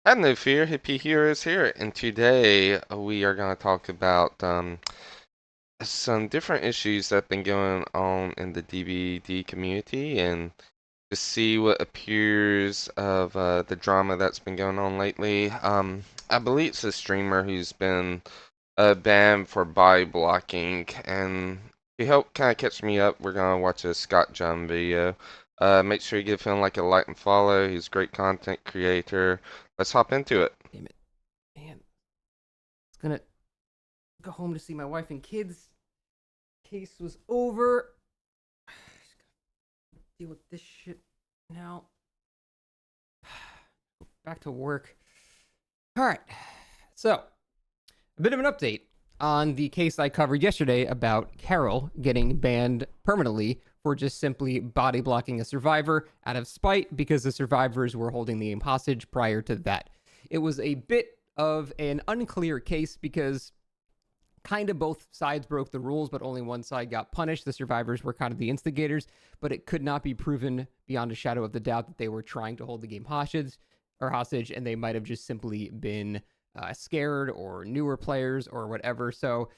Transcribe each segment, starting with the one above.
I have no fear. Hippie Hero is here, and today we are going to talk about some different issues that have been going on in the DVD community, and to see what appears of the drama that's been going on lately. I believe it's a streamer who's been banned for body blocking, and to help kind of catch me up, we're gonna watch a Scott John video. Make sure you give him like a like and follow. He's a great content creator. Let's hop into it. Damn it. Man, it's gonna go home to see my wife and kids. Case was over. Just gotta deal with this shit now. Back to work. All right. So, a bit of an update on the case I covered yesterday about Carol getting banned permanently for just simply body blocking a survivor out of spite because the survivors were holding the aim hostage prior to that. It was a bit of an unclear case because kind of both sides broke the rules, but only one side got punished. The survivors were kind of the instigators, but it could not be proven beyond a shadow of the doubt that they were trying to hold the game hostage, and they might have just simply been scared or newer players or whatever. So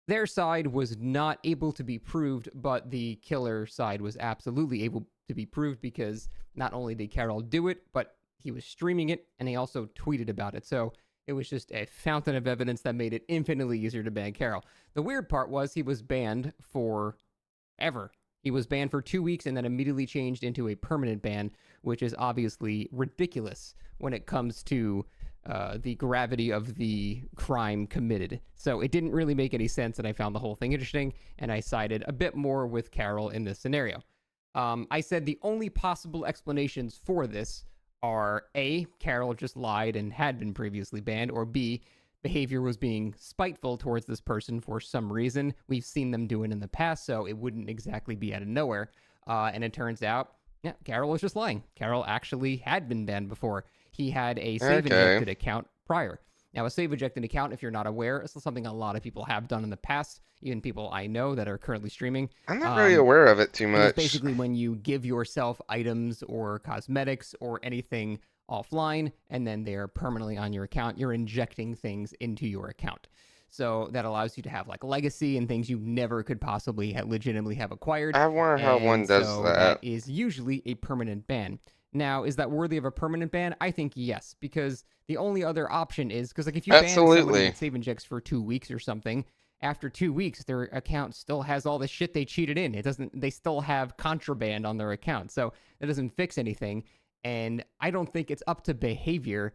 their side was not able to be proved, but the killer side was absolutely able to be proved because not only did Carol do it, but he was streaming it and he also tweeted about it. So it was just a fountain of evidence that made it infinitely easier to ban Carol. The weird part was he was banned for ever. He was banned for 2 weeks and then immediately changed into a permanent ban, which is obviously ridiculous when it comes to the gravity of the crime committed. So it didn't really make any sense, and I found the whole thing interesting, and I sided a bit more with Carol in this scenario. I said the only possible explanations for this are A, Carol just lied and had been previously banned, or B, behavior was being spiteful towards this person for some reason. We've seen them do it in the past, so it wouldn't exactly be out of nowhere. And it turns out, yeah, Carol was just lying. Carol actually had been banned before. He had a save Okay. injected account prior. Now, a save injected account, if you're not aware, is something a lot of people have done in the past, even people I know that are currently streaming. I'm not really Um, aware of it too it is much. basically when you give yourself items or cosmetics or anything offline, and then they're permanently on your account. You're injecting things into your account. So that allows you to have like legacy and things you never could possibly legitimately have acquired. I wonder how one And does so that that. is usually a permanent ban. Now, is that worthy of a permanent ban? I think yes, because the only other option is because like if you ban somebody Absolutely. that save injects for 2 weeks or something, after 2 weeks, their account still has all the shit they cheated in. It doesn't. They still have contraband on their account, so that doesn't fix anything. And I don't think it's up to behavior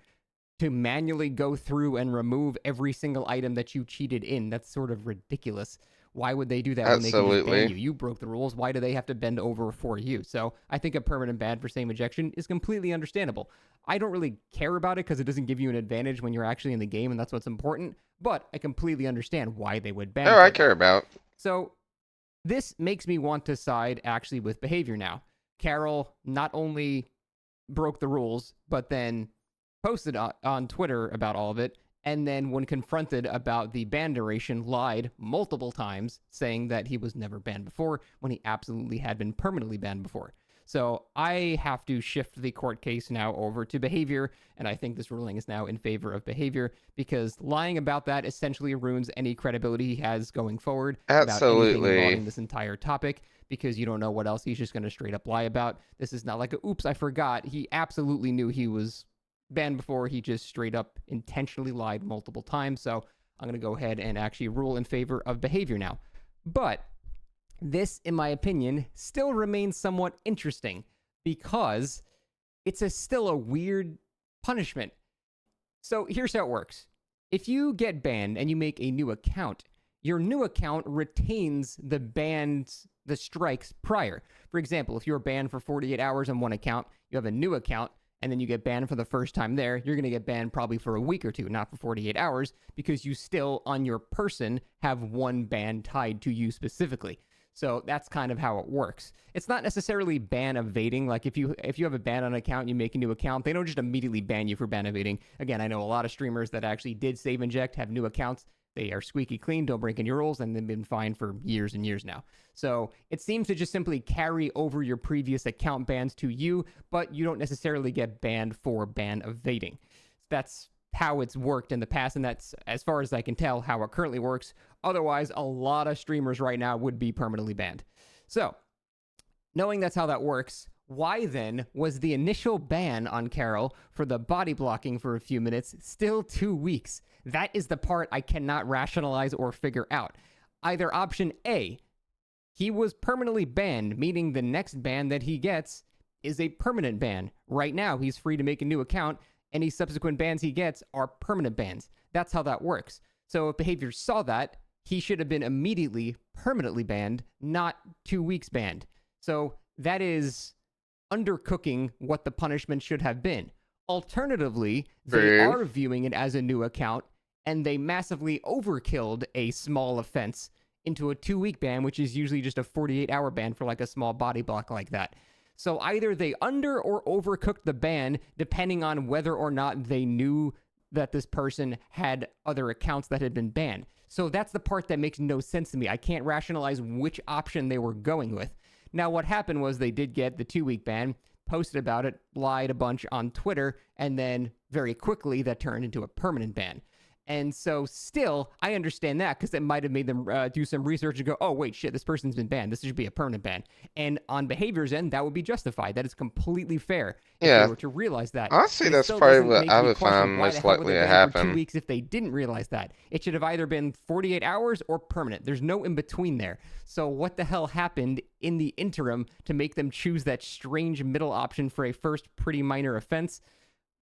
to manually go through and remove every single item that you cheated in. That's sort of ridiculous. Why would they do that when they can just ban Absolutely. you? You broke the rules. Why do they have to bend over for you? So I think a permanent ban for same ejection is completely understandable. I don't really care about it because it doesn't give you an advantage when you're actually in the game, and that's what's important. But I completely understand why they would ban Oh, I for care that. about. So this makes me want to side actually with behavior now. Carol not only broke the rules, but then posted on Twitter about all of it. And then, when confronted about the ban duration, lied multiple times, saying that he was never banned before when he absolutely had been permanently banned before. So I have to shift the court case now over to behavior, and I think this ruling is now in favor of behavior because lying about that essentially ruins any credibility he has going forward about anything Absolutely. involving this entire topic because you don't know what else he's just going to straight up lie about. This is not like a oops, I forgot. He absolutely knew he was banned before. He just straight up intentionally lied multiple times. So I'm going to go ahead and actually rule in favor of behavior now. But this, in my opinion, still remains somewhat interesting because still a weird punishment. So here's how it works. If you get banned and you make a new account, your new account retains the strikes prior. For example, if you're banned for 48 hours on one account, you have a new account, and then you get banned for the first time there, you're going to get banned probably for a week or two, not for 48 hours, because you still, on your person, have one ban tied to you specifically. So that's kind of how it works. It's not necessarily ban evading. Like if you have a ban on an account, you make a new account, they don't just immediately ban you for ban evading. Again, I know a lot of streamers that actually did save inject, have new accounts. They are squeaky clean, don't break any rules, and they've been fine for years and years now. So it seems to just simply carry over your previous account bans to you, but you don't necessarily get banned for ban evading. that's how it's worked in the past, and that's, as far as I can tell, how it currently works. Otherwise, a lot of streamers right now would be permanently banned. So, knowing that's how that works, why then was the initial ban on Carol for the body blocking for a few minutes still 2 weeks? That is the part I cannot rationalize or figure out. Either option A, he was permanently banned, meaning the next ban that he gets is a permanent ban. Right now, he's free to make a new account. Any subsequent bans he gets are permanent bans. That's how that works. So if Behavior saw that, he should have been immediately permanently banned, not 2 weeks banned. So that is undercooking what the punishment should have been. Alternatively, they True. are viewing it as a new account, and they massively overkilled a small offense into a 2 week ban, which is usually just a 48-hour ban for like a small body block like that. So either they under or overcooked the ban, depending on whether or not they knew that this person had other accounts that had been banned. So that's the part that makes no sense to me. I can't rationalize which option they were going with. Now, what happened was they did get the 2 week ban, posted about it, lied a bunch on Twitter, and then very quickly that turned into a permanent ban. And so, still, I understand that because it might have made them do some research and go, oh, wait, shit, this person's been banned. This should be a permanent ban. And on Behavior's end, that would be justified. That is completely fair if they Yeah. were to realize that. Honestly, But it that's still probably doesn't what make I me would question find why the most hell were likely they to banned for two happen. weeks if they didn't realize that. It should have either been 48 hours or permanent. There's no in between there. So, what the hell happened in the interim to make them choose that strange middle option for a first pretty minor offense?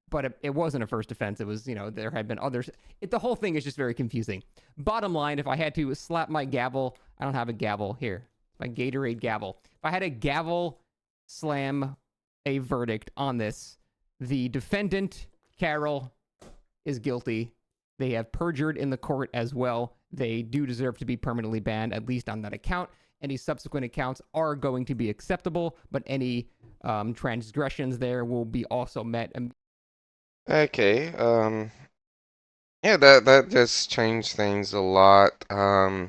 But it wasn't a first offense. It was, there had been others. The whole thing is just very confusing. Bottom line, if I had to slap my gavel, I don't have a gavel here, my Gatorade gavel. If I had a gavel slam a verdict on this, the defendant, Carol, is guilty. They have perjured in the court as well. They do deserve to be permanently banned, at least on that account. Any subsequent accounts are going to be acceptable, but any transgressions there will be also met. Okay. Yeah, that just changed things a lot. I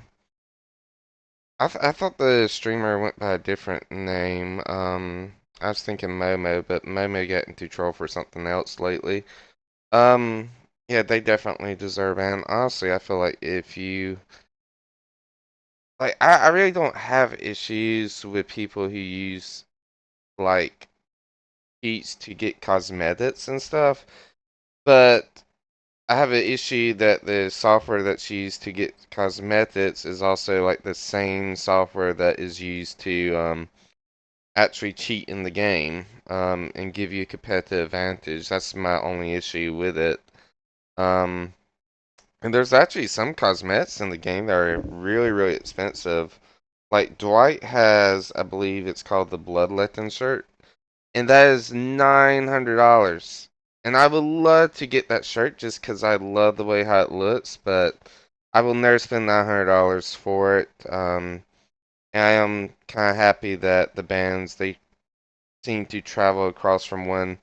thought the streamer went by a different name. I was thinking Momo, but Momo got into trouble for something else lately. Um, yeah, they definitely deserve. And honestly, I feel like if you like, I really don't have issues with people who use like cheats to get cosmetics and stuff, but I have an issue that the software that's used to get cosmetics is also like the same software that is used to actually cheat in the game and give you a competitive advantage. That's my only issue with it. Um, and there's actually some cosmetics in the game that are really, really expensive. Like Dwight has, I believe it's called the Bloodletting shirt, and that is $900. And I would love to get that shirt just because I love the way how it looks, but I will never spend $900 for it. And I am kind of happy that the bands they seem to travel across from one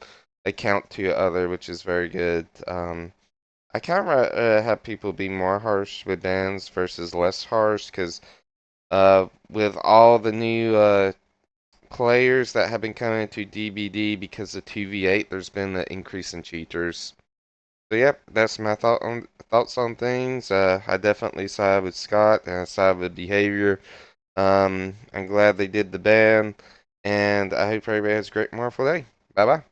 account to other, which is very good. I kind of have people be more harsh with bands versus less harsh because with all the new players that have been coming to DBD because of 2v8, there's been an increase in cheaters. So yep, that's my thoughts on things. I definitely side with Scott and I side with Behavior. I'm glad they did the ban, and I hope everybody has a great, wonderful day. Bye bye.